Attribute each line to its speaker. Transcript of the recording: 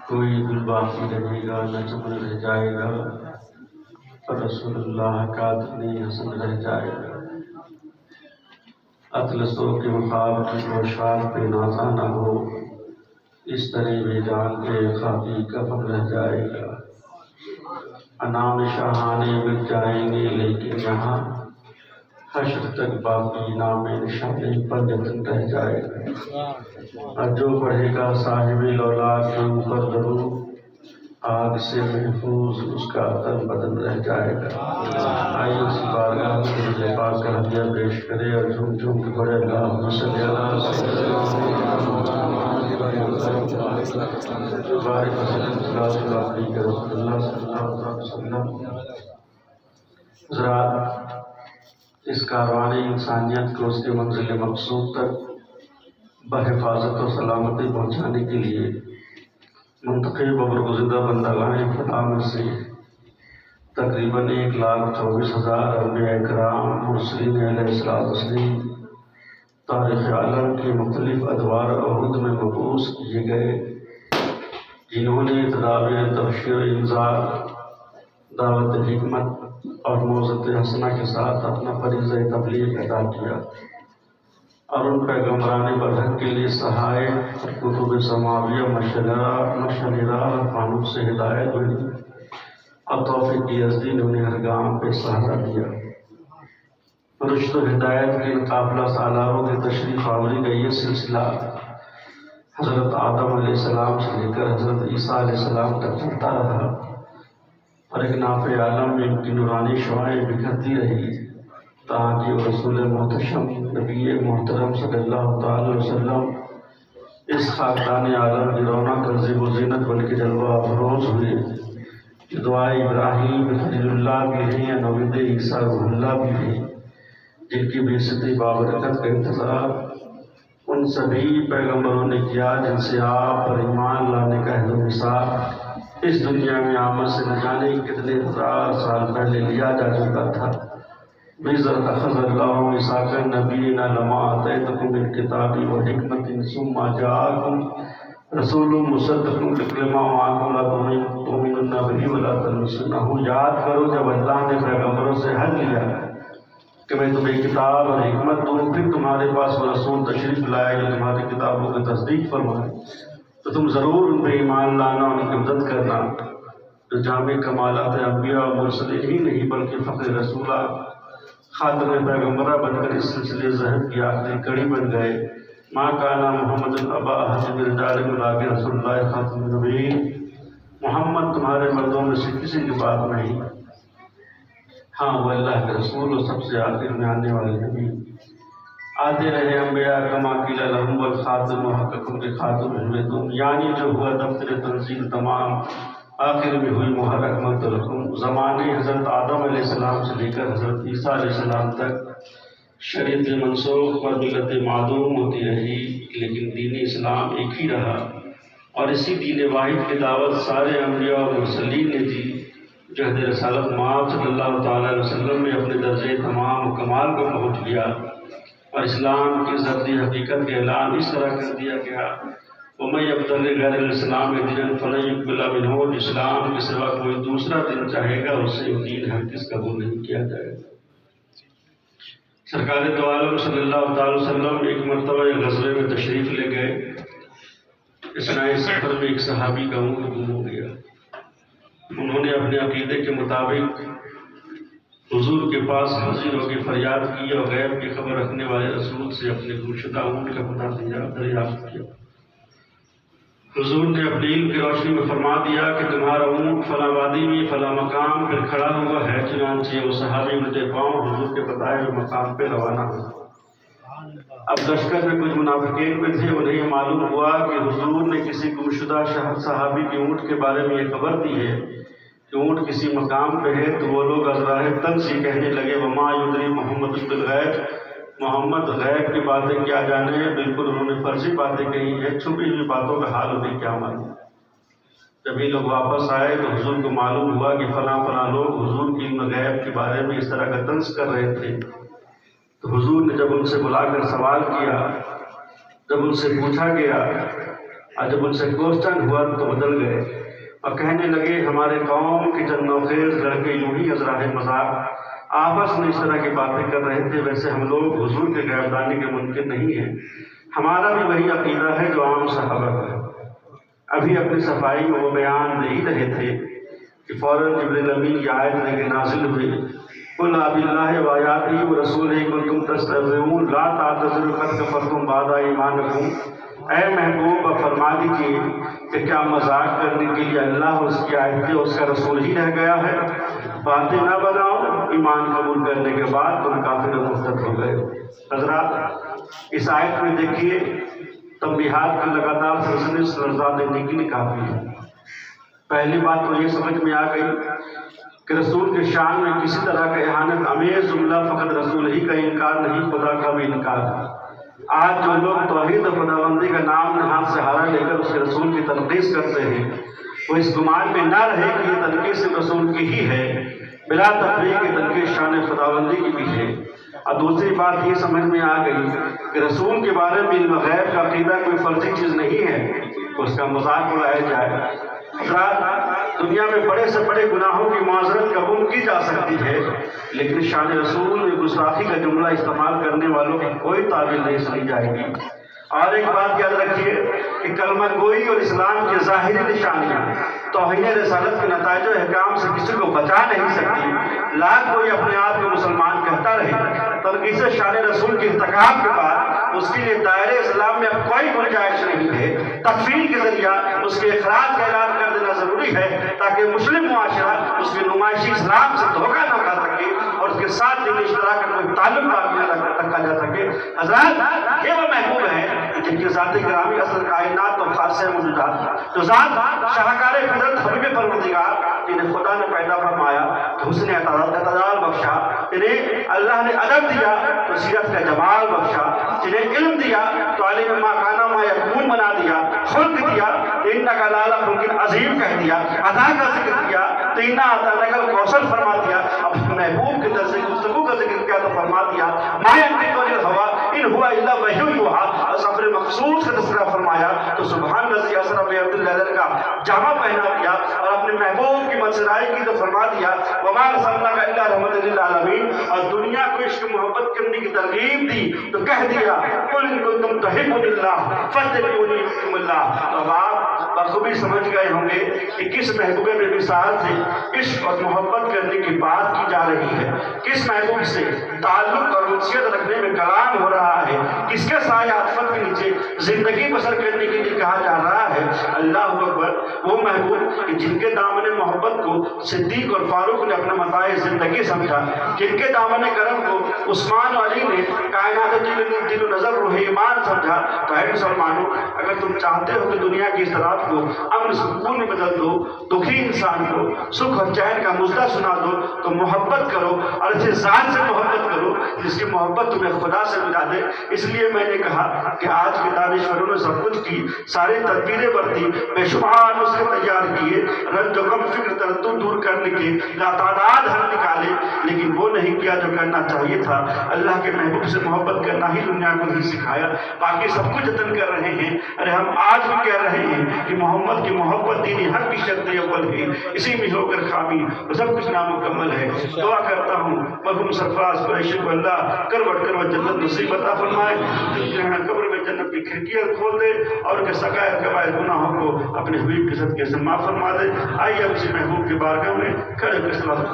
Speaker 1: کوئی دل باقی رہے گا نہ چمن رہ جائے گا، پر رسول اللہ کا دل حسن رہ جائے گا۔ اطلسوں کے مخاب کی پوشاک پہ نازا نہ ہو، اس طرح بے جان کے خاکی کفن رہ جائے گا۔ انام شاہانے مل جائیں گے لیکن یہاں حشر تک باقی نام نشان پر یتن رہ جائے گا۔ اور جو پڑھے گا صاحب لولا کے اوپر درود، آگ سے محفوظ اس کا تن بدن رہ جائے گا۔ آئیے اسی بارگاہ میں درود پاک کا ہدیہ پیش کرے اور جھوم جھوم کے پڑھے اللہم صلی علی سیدنا محمد بارک وسلم صلی اللہ علیہ رسول اللہ صلی اللہ علیہ وسلم۔ حضرات، اس کاروان انسانیت کو اس کے منزل مقصود تک بحفاظت و سلامتی پہنچانے کے لیے منتخب و برگزیدہ بندگان خدا میں سے تقریباً 1,24,000 انبیاء کرام مرسلین علیہ السلام تاریخ عالم کے مختلف ادوار اور عہد میں مبعوث کیے گئے، جنہوں نے تدابیر تبشیر انذار، دعوت حکمت اور موعظت حسنہ کے ساتھ اپنا فریضہ تبلیغ ادا کیا، اور ان پیغمبران برحق کے لیے صحائف اور کتب سماویہ مشررہ اور قانون سے ہدایت ملی اور توفیق کی ازدی نے انہیں ہر گام پہ سہارا دیا۔ رشد و ہدایت کے ان قافلہ سالاروں کے تشریف آوری کا یہ سلسلہ حضرت آدم علیہ السلام سے لے کر حضرت عیسیٰ علیہ السلام تک چلتا رہا، اور ایک ناف عالم میں ان کی نورانی شعائیں بکھرتی رہی تاکہ وہ رسول محتشم نبی محترم صلی اللہ تعالی وسلم اس خاکدان عالم کی رونق اور زیب و زینت بن کے جلوہ افروز ہوئے، کہ دعائے ابراہیم خلیل اللہ بھی ہیں یا نوید عیسیٰ روح اللہ بھی ہیں، جن کی بعثت بابرکت کا انتظار ان سبھی پیغمبروں نے کیا جن سے آپ پر ایمان لانے کا عہد و میثاق اس دنیا میں آمد سے نہ جانے کتنے ہزار سال پہلے لیا جا چکا تھا۔ بِإِذْ أَخَذَ اللَّهُ مِيثَاقَ النَّبِيِّينَ لَمَا آتَيْتُكُم مِّن كِتَابٍ وَحِكْمَةٍ ثُمَّ جَاءَكُم رَّسُولٌ مُّصَدِّقٌ لِّمَا مَعَكُمْ لَتُؤْمِنُنَّ بِهِ وَلَتَنصُرُنَّهُ۔ یاد کرو جب اللہ نے پیغمبروں سے عہد لیا کہ میں تمہیں کتاب اور حکمت دوں، پھر تمہارے پاس وہ رسول تشریف لائے جو تمہاری کتابوں کی تصدیق فرمائے، تو تم ضرور ان پہ ایمان لانا، ان کی مدد کرنا، جو جامع کمالات انبیاء اور مرسلین ہی نہیں بلکہ فخر رسولہ خاتم پیغمبرہ بن کر اس سلسلے ذہب کی آخری کڑی بن گئے۔ ما کانا محمد ابا احد من رجالکم ولکن رسول اللہ خاتم النبیین۔ محمد تمہارے مردوں میں سے کسی کی بات نہیں، ہاں وہ اللہ کے رسول اور سب سے آخر میں آنے والے نبی۔ آتے رہے انبیاء کما قیل لہم والخاتم وحقکم بخاتم تم، یعنی جو ہوا دفتر تنزیل تمام، آخر میں ہوئی مہر اکملت لکم۔ زمانے حضرت آدم علیہ السلام سے لے کر حضرت عیسیٰ علیہ السلام تک شریعت منسوخ اور ملت معدوم ہوتی رہی، لیکن دین اسلام ایک ہی رہا، اور اسی دین واحد کی دعوت سارے انبیاء اور مرسلین نے دی۔ جہد رسالت مآب صلی اللہ تعالیٰ علیہ وسلم نے اپنے درجے تمام و کمال کو پہنچ لیا، اور اسلام کی ذاتی حقیقت کا اعلان اس طرح کر دیا گیا، وَمَن يَبْتَغِ غَيْرَ الْإِسْلَامِ دِينًا فَلَن يُقْبَلَ مِنْهُ۔ اسلام کے سوا کوئی دوسرا دین چاہے گا اس سے دین ہرگز قبول نہیں کیا جائے گا۔ سرکار دو عالم صلی اللہ تعالی وسلم ایک مرتبہ ایک غزوے میں تشریف لے گئے۔ اثناء سفر میں ایک صحابی کا اونٹ گم ہو گیا۔ انہوں نے اپنے عقیدے کے مطابق حضور کے پاس حاضر ہو کے فریاد کی اور غیب کی خبر رکھنے والے رسول سے اپنے گمشدہ اونٹ کا پتہ دریافت کیا۔ حضور نے اپنے علم کی روشنی میں فرما دیا کہ تمہارا اونٹ فلاں وادی میں فلاں مقام پر کھڑا ہوا ہے۔ چنانچہ وہ صحابی الٹے پاؤں حضور کے بتائے ہوئے مقام پہ روانہ ہوا۔ اب لشکر میں کچھ منافقین میں تھے، انہیں معلوم ہوا کہ حضور نے کسی گمشدہ صحابی کے اونٹ کے بارے میں یہ خبر دی ہے کہ اونٹ کسی مقام پہ ہے، تو وہ لوگ از راہ تنگ سے کہنے لگے وما یدری محمد بالغیب، محمد غیب کی باتیں کیا جانے ہیں۔ بالکل انہوں نے فرضی باتیں کہی ہیں، چھپی ہوئی باتوں کا حال انہیں کیا معلوم۔ جب یہ لوگ واپس آئے تو حضور کو معلوم ہوا کہ فلاں فلاں لوگ حضور کی علم غیب کے بارے میں اس طرح کا طنز کر رہے تھے۔ تو حضور نے جب ان سے بلا کر سوال کیا، جب ان سے پوچھا گیا اور جب ان سے کوشچن ہوا تو بدل گئے اور کہنے لگے ہمارے قوم کے چند نوخیز لڑکے یوں ہی ازراہ مذاق آپس میں اس طرح کی باتیں کر رہے تھے، ویسے ہم لوگ حضور کے غیبدانی کے منکر نہیں ہیں، ہمارا بھی وہی عقیدہ ہے جو عام صحابہ کا ہے۔ ابھی اپنی صفائی میں وہ بیان دے ہی رہے تھے کہ فوراً جبریل امین کی آیت لے کے نازل ہوئی، قل باللہ وآیاتہ ورسولہ کنتم تستہزئون لا تعتذروا قد کفرتم بعد ایمانکم۔ اے محبوب فرما دیجیے کہ کیا مذاق کرنے کے لیے اللہ اور اس کی آیتیں اس کا رسول ہی رہ گیا ہے؟ باتیں نہ بناؤ، ایمان قبول کرنے کے بعد تم کافر و مرتد ہو گئے۔ حضرات اس آیت میں دیکھیے تنبیہات کا لگاتار سلسلے سرزا دینے کے لیے کافی ہے۔ پہلی بات تو یہ سمجھ میں آ گئی کہ رسول کے شان میں کسی طرح کا اہانت آمیز جملہ فقط رسول ہی کا انکار نہیں، خدا کا بھی انکار ہے۔ آج جو لوگ توحید و خداوندی کا نام نہاد سہارا لے کر اس کے رسول کی تنقید کرتے ہیں، وہ اس گمان میں نہ رہے کہ یہ تنقید صرف رسول کی ہی ہے، بلا تفریق کی تنقید شان خداوندی کی بھی ہے۔ اور دوسری بات یہ سمجھ میں آ گئی کہ رسول کے بارے میں علم غیب کا عقیدہ کوئی فرضی چیز نہیں ہے، اس کا مذاق اڑایا جائے۔ حضرات دنیا میں بڑے سے بڑے گناہوں کی معذرت قبول کی جا سکتی ہے، لیکن شان رسول میں گستاخی کا جملہ استعمال کرنے والوں کی کوئی تعبیر نہیں سنی جائے گی۔ اور ایک بات یاد رکھیے کہ کلمہ گوئی اور اسلام کی ظاہری نشانیاں توہین رسالت کے نتائج و احکام سے کسی کو بچا نہیں سکتی۔ لاکھ کوئی اپنے آپ کو مسلمان کہتا رہے، تنقید شان رسول کے ارتکاب کے بعد اس کے لیے دائرہ اسلام میں اب کوئی گنجائش نہیں ہے۔ تکفیر کے ذریعہ اس کے اخراج کا اعلان کر دینا ضروری ہے تاکہ مسلم معاشرہ اس کے نمائشی اسلام سے دھوکہ نہ کھا سکے اور اس کے ساتھ دین اشتراک کا کوئی تعلق باقی نہ رکھا جا سکے۔ حضرات یہ وہ محبوب ہیں جن کی ذات گرامی اصل کائنات اور خاصہ موجودات، جو ذات شاہکار فطرت حبیب پروردگار جنہیں خدا نے پیدا فرمایا تو حسن اعتدال بخشا، جنہیں اللہ نے ادب دیا تو سیرت کا جمال بخشا، جنہیں علم دیا تو عالم ما کانا ما یکون بنا دیا، خلق دیا تو انک لعلی خلق عظیم کہہ دیا، عطا کا ذکر کیا تو انا اعطیناک الکوثر فرما دیا، اب محبوب کے در سے گفتگو کا ذکر کیا تو فرما دیا ما ینطق عن الہوی ان ہوا الا وحی یوحی، اور سفر مقصود کا تذکرہ فرمایا تو سبحان الذی اسری بعبدہ لیلا کا جامہ پہنا دیا، اور اپنے محبوب کی منصرائی کی تو فرما دیا وما ارسلناک الا رحمۃ للعالمین، اور دنیا کو عشق محبت کرنے کی ترغیب دی تو کہہ دیا قل ان کنتم تحبون اللہ فاتبعونی یحببکم اللہ۔ تو اب آپ بخوبی سمجھ گئے ہوں گے کہ کس محبوب میں مثال سے عشق اور محبت کرنے کی بات کی جا رہی ہے، کس محبوب سے تعلق اور انسیت رکھنے میں کلام ہو رہا ہے، کس کے سایہ عطفت کے نیچے زندگی بسر کرنے کے لیے کہا جا رہا ہے۔ اللہ اکبر، وہ محبوب کہ جن کے دامن محبت کو صدیق اور فاروق نے اپنا متاع زندگی سمجھا، جن کے دامن کرم کو عثمان و علی نے کائنات دل و نظر روح ایمان سمجھا۔ تو اے مسلمانوں، اگر تم چاہتے ہو کہ دنیا کی اضطراب کو امن سکون میں بدل دو، دکھی انسان کو سکھ اور چین کا مژدہ سنا دو، تو محبت کرو اور اسے ذات سے محبت کرو جس کی محبت تمہیں خدا سے ملا دے۔ اس لیے میں نے کہا کہ آج کے دانشوروں نے سب کچھ کی، ساری تدبیریں برتی، بے شمار نسخے تیار کیے، رنج و غم فکر تردد دور کرنے کے لاتعداد حل نکالے، لیکن وہ نہیں کیا جو کرنا چاہیے تھا۔ اللہ کے محبوب سے محبت کرنا ہی دنیا کو نہیں سکھایا، باقی سب کچھ جتن کر رہے ہیں۔ ارے ہم آج بھی کہہ رہے ہیں کہ محمد کی محبت دینی حق کی شرط اول ہے، اسی میں ہو کر خامی اور سب کچھ نامکمل ہے۔ دعا کرتا ہوں مرحوم سرفراز قریشی کو اللہ کروٹ کروٹ جنت نصیب عطا فرمائے، جہاں قبر میں جنت کی کھڑکیاں کھول دے اور ان کے سغائر کبائر گناہوں کو اپنے حبیب کے صدقے سے معاف فرما دے۔ آئیے اسی محبوب کی بارگاہ میں کھڑے ہو کے صلوات